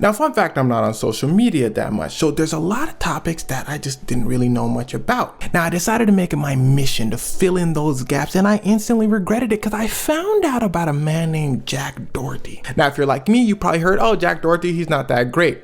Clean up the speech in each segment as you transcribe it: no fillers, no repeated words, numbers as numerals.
Now, fun fact, I'm not on social media that much, so there's a lot of topics that I just didn't really know much about. Now, I decided to make it my mission to fill in those gaps, and I instantly regretted it because I found out about a man named Jack Doherty. Now, if you're like me, you probably heard, oh, Jack Doherty, he's not that great.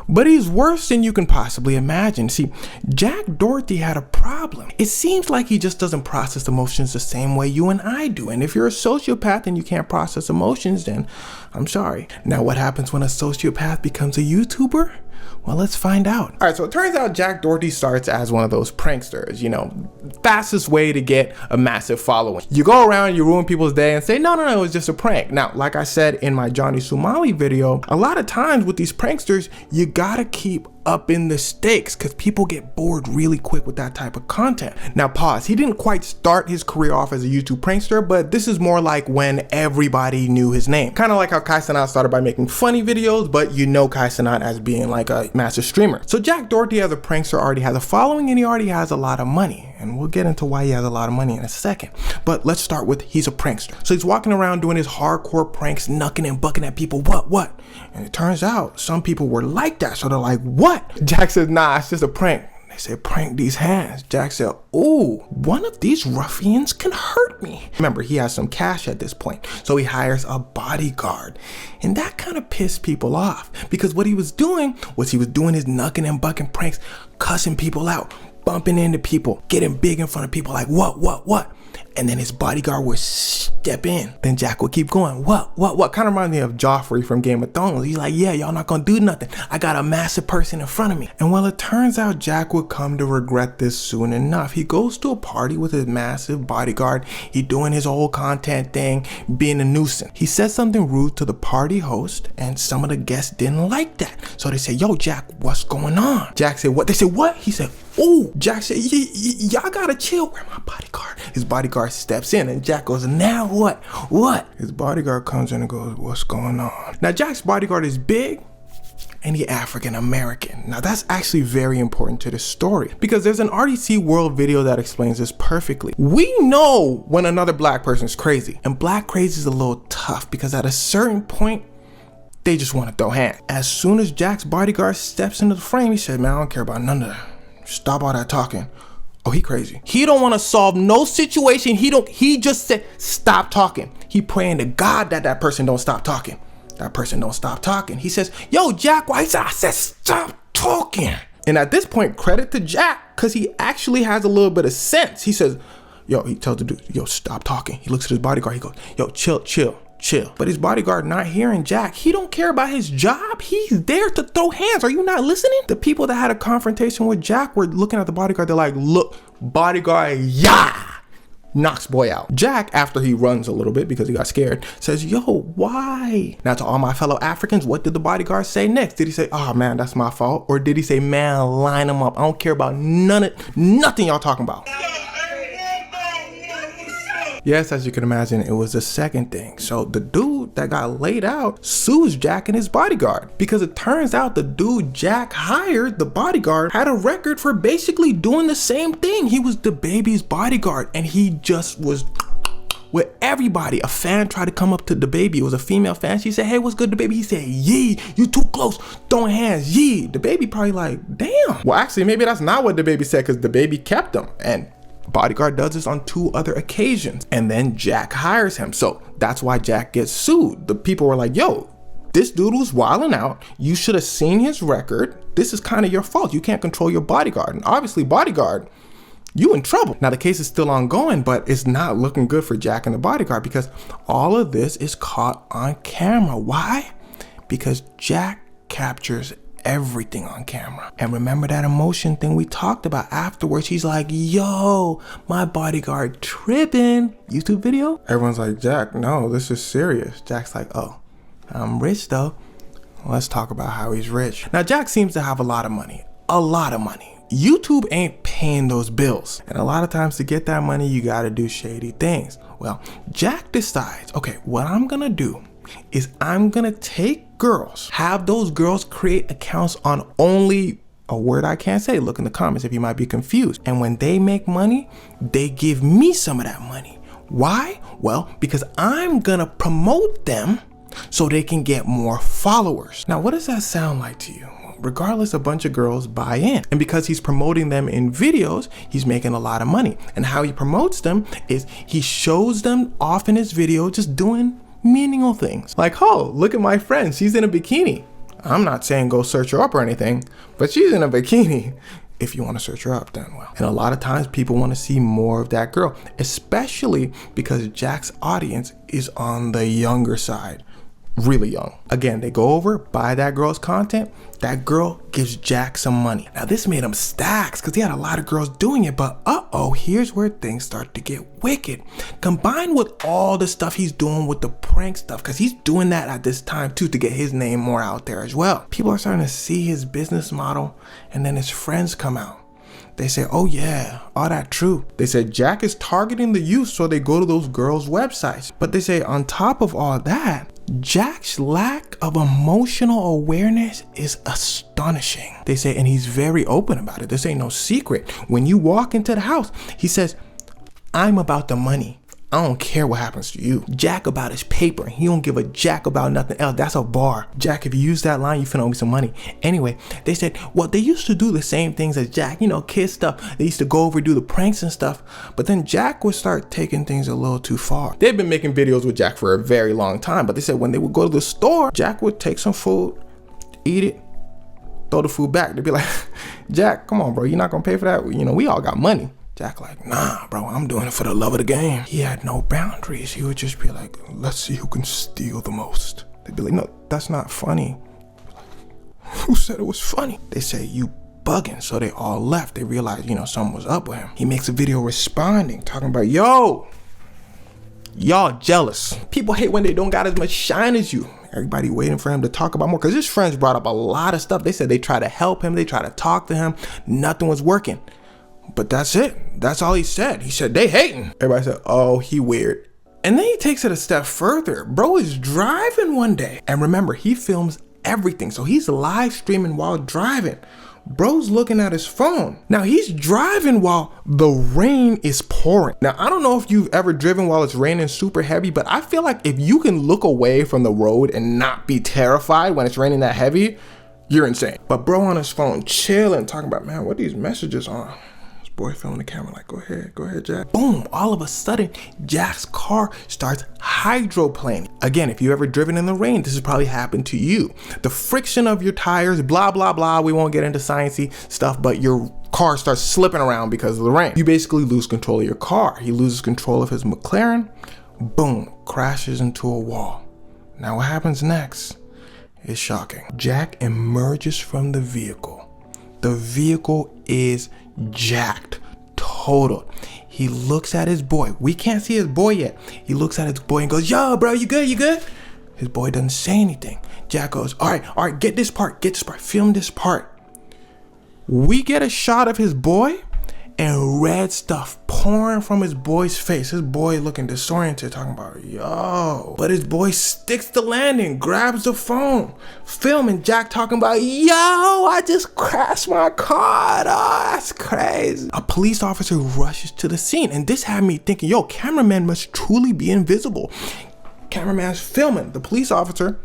But he's worse than you can possibly imagine. See, Jack Doherty had a problem. It seems like he just doesn't process emotions the same way you and I do. And if you're a sociopath and you can't process emotions, then I'm sorry. Now, what happens when a sociopath becomes a YouTuber? Well, let's find out. All right, so it turns out Jack Doherty starts as one of those pranksters, you know, fastest way to get a massive following. You go around, you ruin people's day and say, no, it was just a prank. Now, like I said in my Johnny Somali video, a lot of times with these pranksters, you gotta keep up in the stakes because people get bored really quick with that type of content. Now pause, he didn't quite start his career off as a YouTube prankster, but this is more like when everybody knew his name. Kind of like how Kai Cenat started by making funny videos, but you know Kai Cenat as being like a massive streamer. So Jack Doherty as a prankster already has a following and he already has a lot of money. And we'll get into why he has a lot of money in a second. But let's start with he's a prankster. So he's walking around doing his hardcore pranks, knucking and bucking at people, what? And it turns out some people were like that. So they're like, what? Jack says, nah, it's just a prank. They said, prank these hands. Jack said, ooh, one of these ruffians can hurt me. Remember, he has some cash at this point, so he hires a bodyguard. And that kind of pissed people off because what he was doing was his knucking and bucking pranks, cussing people out, bumping into people, getting big in front of people like, what? And then his bodyguard would step in. Then Jack would keep going, what? Kind of reminds me of Joffrey from Game of Thrones. He's like, yeah, y'all not gonna do nothing. I got a massive person in front of me. And well, it turns out Jack would come to regret this soon enough. He goes to a party with his massive bodyguard. He doing his whole content thing, being a nuisance. He said something rude to the party host and some of the guests didn't like that. So they said, yo, Jack, what's going on? Jack said, what? They said, what? He said, oh. Jack said, y'all gotta chill. Where my bodyguard? His bodyguard steps in and Jack goes, now what? His bodyguard comes in and goes, what's going on? Now Jack's bodyguard is big and he African American. Now that's actually very important to the story because there's an RDC World video that explains this perfectly. We know when another black person's crazy, and black crazy is a little tough because at a certain point, they just want to throw hands. As soon as Jack's bodyguard steps into the frame, he said, man, I don't care about none of that. Stop all that talking. Oh, he crazy. He don't want to solve no situation. He just said, stop talking. He praying to God that person don't stop talking. That person don't stop talking. He says, yo, Jack, why? I said, stop talking. And at this point, credit to Jack, because he actually has a little bit of sense. He says, yo, he tells the dude, yo, stop talking. He looks at his bodyguard. He goes, yo, chill. But his bodyguard not hearing Jack. He don't care about his job. He's there to throw hands. Are you not listening? The people that had a confrontation with Jack were looking at the bodyguard. They're like, look, bodyguard, yeah. Knocks boy out. Jack, after he runs a little bit because he got scared, says, yo, why? Now to all my fellow Africans, what did the bodyguard say next? Did he say, oh man, that's my fault? Or did he say, man, line them up. I don't care about nothing y'all talking about. Yes, as you can imagine, it was the second thing. So the dude that got laid out sues Jack and his bodyguard because it turns out the dude Jack hired, the bodyguard, had a record for basically doing the same thing. He was the baby's bodyguard and he just was with everybody. A fan tried to come up to the baby. It was a female fan. She said, hey, what's good, the baby? He said, yee, you too close, throwing hands, yee. The baby probably like, damn. Well, actually, maybe that's not what the baby said because the baby kept him. And bodyguard does this on 2 other occasions, and then Jack hires him. So that's why Jack gets sued. The people were like, yo, this dude was wilding out. You should have seen his record. This is kind of your fault. You can't control your bodyguard. And obviously, bodyguard, you in trouble. Now the case is still ongoing, but it's not looking good for Jack and the bodyguard because all of this is caught on camera. Why? Because Jack captures everything on camera. And remember that emotion thing we talked about afterwards? He's like, yo, my bodyguard tripping. YouTube video? Everyone's like, Jack, no, this is serious. Jack's like, oh, I'm rich though. Let's talk about how he's rich. Now, Jack seems to have a lot of money. YouTube ain't paying those bills. And a lot of times to get that money, you gotta do shady things. Well, Jack decides, okay, what I'm gonna do is I'm gonna take girls, have those girls create accounts on only a word I can't say. Look in the comments if you might be confused. And when they make money, they give me some of that money. Why? Well, because I'm gonna promote them so they can get more followers. Now, what does that sound like to you? Regardless, a bunch of girls buy in. And because he's promoting them in videos, he's making a lot of money. And how he promotes them is he shows them off in his video just doing meaningful things. Like, oh, look at my friend, she's in a bikini. I'm not saying go search her up or anything, but she's in a bikini. If you want to search her up, then well. And a lot of times people want to see more of that girl, especially because Jack's audience is on the younger side. Really young. Again, they go over, buy that girl's content. That girl gives Jack some money. Now this made him stacks because he had a lot of girls doing it, but here's where things start to get wicked. Combined with all the stuff he's doing with the prank stuff, because he's doing that at this time too to get his name more out there as well. People are starting to see his business model, and then his friends come out. They say, oh yeah, all that true. They said Jack is targeting the youth, so they go to those girls' websites. But they say on top of all that, Jack's lack of emotional awareness is astonishing. They say, and he's very open about it. This ain't no secret. When you walk into the house, he says, I'm about the money. I don't care what happens to you. Jack about his paper. He don't give a jack about nothing else. That's a bar. Jack, if you use that line, you finna owe me some money. Anyway, they said, well, they used to do the same things as Jack, you know, kid stuff. They used to go over, do the pranks and stuff. But then Jack would start taking things a little too far. They've been making videos with Jack for a very long time, but they said when they would go to the store, Jack would take some food, eat it, throw the food back. They'd be like, Jack, come on, bro. You're not gonna pay for that? You know, we all got money. Jack like, nah, bro, I'm doing it for the love of the game. He had no boundaries. He would just be like, let's see who can steal the most. They'd be like, no, that's not funny. Who said it was funny? They say, you bugging. So they all left. They realized, you know, something was up with him. He makes a video responding, talking about, yo, y'all jealous. People hate when they don't got as much shine as you. Everybody waiting for him to talk about more, because his friends brought up a lot of stuff. They said they tried to help him. They tried to talk to him. Nothing was working. But that's it. That's all he said. He said, they hating. Everybody said, oh, he weird. And then he takes it a step further. Bro is driving one day. And remember, he films everything. So he's live streaming while driving. Bro's looking at his phone. Now he's driving while the rain is pouring. Now, I don't know if you've ever driven while it's raining super heavy, but I feel like if you can look away from the road and not be terrified when it's raining that heavy, you're insane. But bro on his phone, chilling, talking about, man, what are these messages on? Boy filming the camera like, go ahead, Jack. Boom, all of a sudden, Jack's car starts hydroplaning. Again, if you've ever driven in the rain, this has probably happened to you. The friction of your tires, blah, blah, blah. We won't get into sciencey stuff, but your car starts slipping around because of the rain. You basically lose control of your car. He loses control of his McLaren, boom, crashes into a wall. Now what happens next is shocking. Jack emerges from the vehicle. The vehicle is jacked, totaled. He looks at his boy. We can't see his boy yet. He looks at his boy and goes, yo, bro, you good? You good? His boy doesn't say anything. Jack goes, all right, get this part, film this part. We get a shot of his boy and red stuff pouring from his boy's face. His boy looking disoriented, talking about, yo. But his boy sticks the landing, grabs the phone, filming Jack talking about, yo, I just crashed my car. Oh, that's crazy. A police officer rushes to the scene, and this had me thinking, yo, cameraman must truly be invisible. Cameraman's filming. The police officer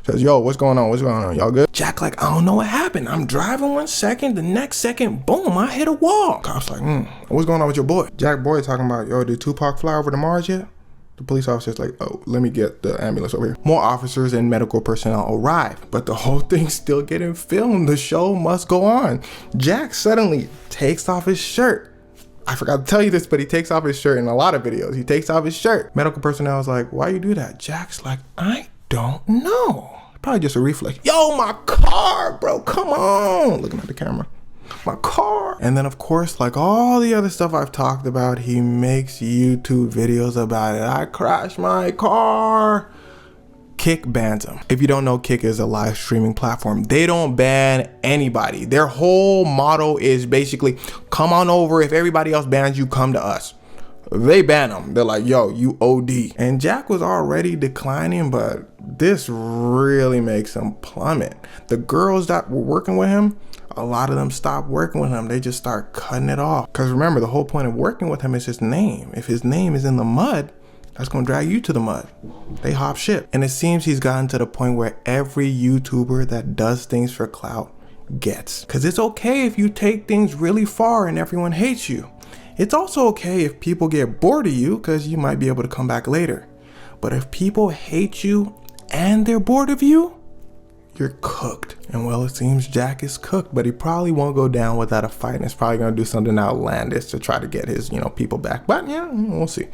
says, yo, what's going on? Y'all good? Jack like, I don't know what happened. I'm driving 1 second. The next second, boom, I hit a wall. Cops like, what's going on with your boy? Jack boy talking about, yo, did Tupac fly over to Mars yet? The police officer's like, oh, let me get the ambulance over here. More officers and medical personnel arrive, but the whole thing's still getting filmed. The show must go on. Jack suddenly takes off his shirt. I forgot to tell you this, but he takes off his shirt in a lot of videos. He takes off his shirt. Medical personnel is like, why you do that? Jack's like, I don't know. Probably just a reflex. Yo, my car, bro, come on. Looking at the camera. My car. And then of course, like all the other stuff I've talked about, he makes YouTube videos about it. I crashed my car. Kick bans him. If you don't know, Kick is a live streaming platform. They don't ban anybody. Their whole motto is basically, come on over. If everybody else bans you, come to us. They ban him. They're like, yo, you OD. And Jack was already declining, but this really makes him plummet. The girls that were working with him, a lot of them stopped working with him. They just start cutting it off. Because remember, the whole point of working with him is his name. If his name is in the mud, that's gonna drag you to the mud. They hop ship. And it seems he's gotten to the point where every YouTuber that does things for clout gets. Cause it's okay if you take things really far and everyone hates you. It's also okay if people get bored of you, cause you might be able to come back later. But if people hate you and they're bored of you, you're cooked. And well, it seems Jack is cooked, but he probably won't go down without a fight, and it's probably gonna do something outlandish to try to get his, people back. But yeah, we'll see.